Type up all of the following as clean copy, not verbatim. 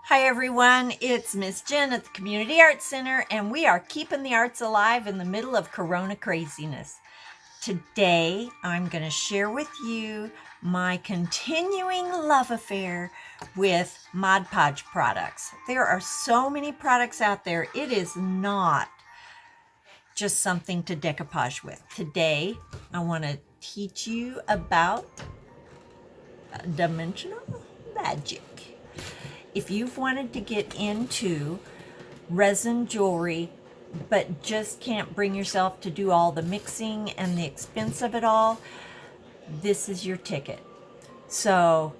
Hi everyone, it's Miss Jen at the Community Arts Center, and we are keeping the arts alive in the middle of Corona craziness. Today, I'm going to share with you my continuing love affair with Mod Podge products. There are so many products out there, it is not just something to decoupage with. Today, I want to teach you about dimensional magic. If you've wanted to get into resin jewelry but just can't bring yourself to do all the mixing and the expense of it all, this is your ticket. So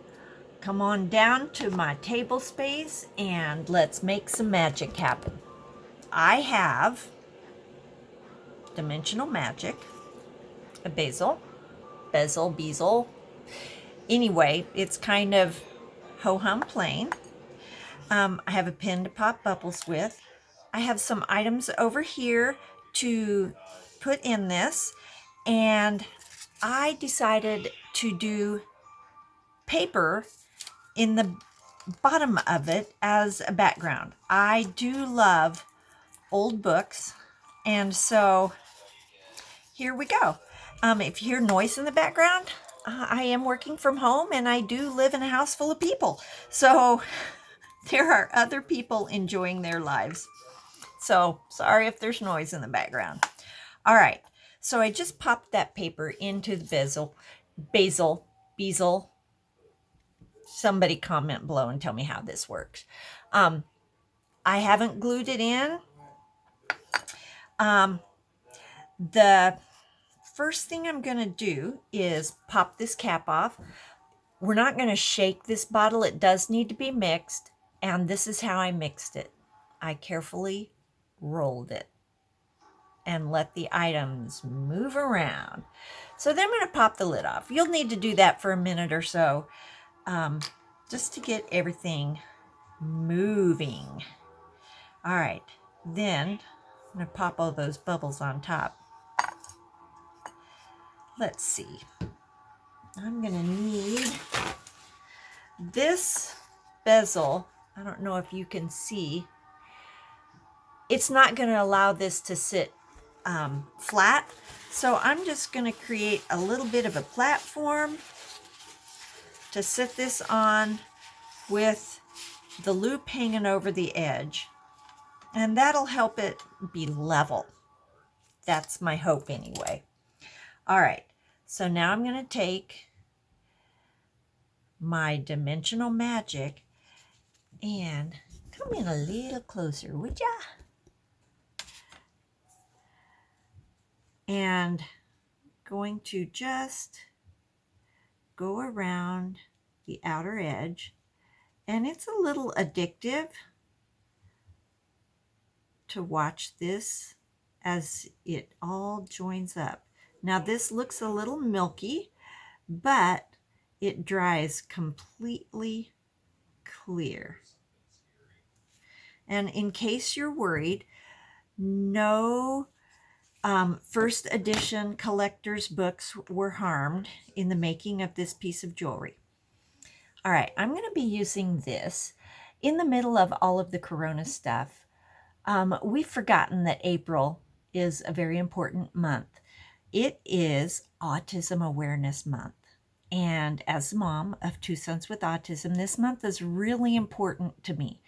come on down to my table space and let's make some magic happen. I have dimensional magic, a bezel. Anyway, it's kind of ho-hum plain. I have a pen to pop bubbles with. I have some items over here to put in this, and I decided to do paper in the bottom of it as a background. I do love old books, and so here we go. If you hear noise in the background, I am working from home, and I do live in a house full of people. So there are other people enjoying their lives. So sorry if there's noise in the background. All right, so I just popped that paper into the bezel. Somebody comment below and tell me how this works. I haven't glued it in. The first thing I'm going to do is pop this cap off. We're not going to shake this bottle. It does need to be mixed, and this is how I mixed it. I carefully rolled it and let the items move around. So then I'm going to pop the lid off. You'll need to do that for a minute or so, just to get everything moving. All right, then I'm going to pop all those bubbles on top. Let's see. I'm going to need this bezel. I don't know if you can see. It's not going to allow this to sit flat. So I'm just going to create a little bit of a platform to sit this on with the loop hanging over the edge. And that'll help it be level. That's my hope anyway. All right, so now I'm going to take my dimensional magic and come in a little closer, would ya? And going to just go around the outer edge, and it's a little addictive to watch this as it all joins up. Now this looks a little milky, but it dries completely clear. And in case you're worried, no first edition collector's books were harmed in the making of this piece of jewelry. All right, I'm going to be using this in the middle of all of the Corona stuff. We've forgotten that April is a very important month. It is Autism Awareness Month. And as a mom of two sons with autism, this month is really important to me.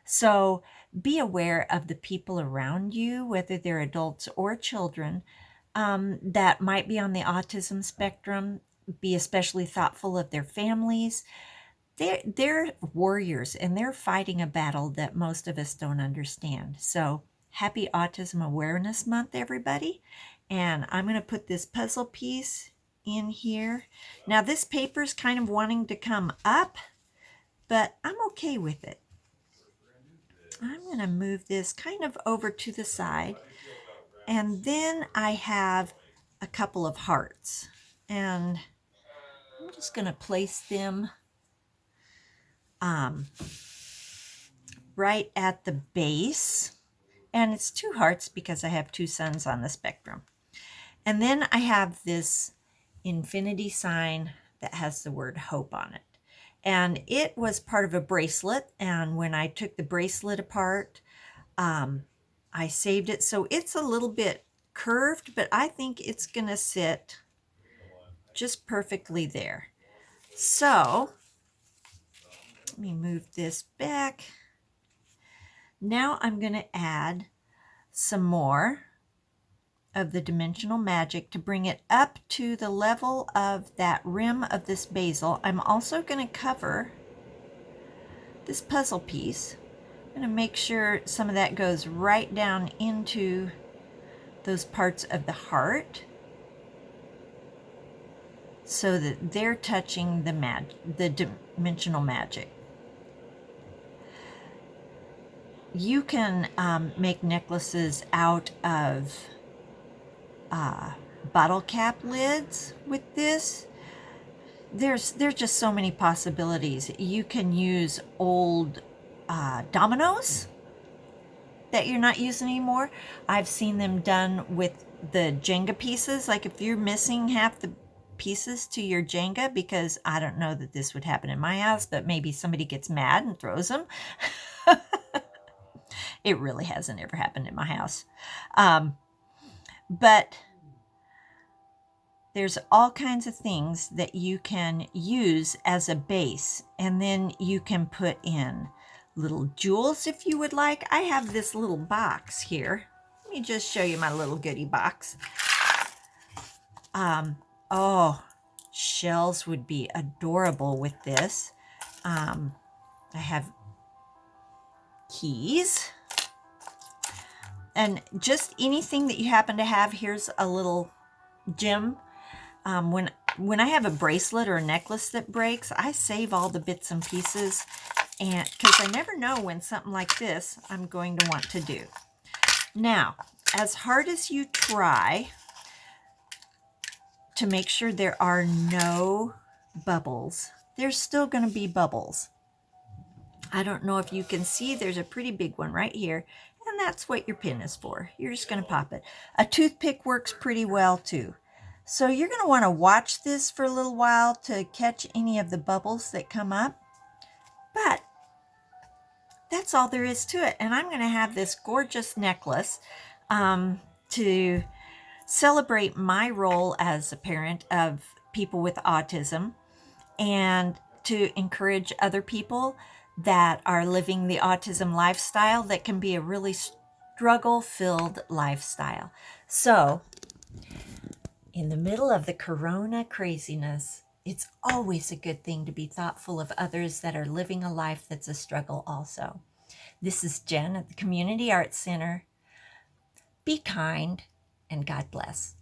So be aware of the people around you, whether they're adults or children, that might be on the autism spectrum. Be especially thoughtful of their families. They're warriors, and they're fighting a battle that most of us don't understand. So happy Autism Awareness Month, everybody. And I'm going to put this puzzle piece in here. Now this paper is kind of wanting to come up, but I'm okay with it. I'm going to move this kind of over to the side, and then I have a couple of hearts, and I'm just going to place them right at the base, and it's two hearts because I have two suns on the spectrum. And then I have this infinity sign that has the word hope on it. And it was part of a bracelet. And when I took the bracelet apart, I saved it. So it's a little bit curved, but I think it's going to sit just perfectly there. So let me move this back. Now I'm going to add some more of the dimensional magic to bring it up to the level of that rim of this basil. I'm also going to cover this puzzle piece. I'm going to make sure some of that goes right down into those parts of the heart so that they're touching the dimensional magic. You can make necklaces out of bottle cap lids with this. There's just so many possibilities. You can use old dominoes that you're not using anymore. I've seen them done with the Jenga pieces. Like if you're missing half the pieces to your Jenga, because I don't know that this would happen in my house, but maybe somebody gets mad and throws them. It really hasn't ever happened in my house. But there's all kinds of things that you can use as a base, and then you can put in little jewels if you would like. I have this little box here. Let me just show you my little goodie box. Oh, shells would be adorable with this. I have keys. And just anything that you happen to have. Here's a little gem. When I have a bracelet or a necklace that breaks, I save all the bits and pieces, and because I never know when something like this I'm going to want to do. Now, as hard as you try to make sure there are no bubbles, there's still going to be bubbles. I don't know if you can see, there's a pretty big one right here, and that's what your pin is for. You're just going to pop it. A toothpick works pretty well too. So you're going to want to watch this for a little while to catch any of the bubbles that come up. But that's all there is to it. And I'm going to have this gorgeous necklace to celebrate my role as a parent of people with autism, and to encourage other people that are living the autism lifestyle that can be a really struggle-filled lifestyle. So in the middle of the corona craziness, it's always a good thing to be thoughtful of others that are living a life that's a struggle also. This is Jen at the Community Arts Center. Be kind, and God bless.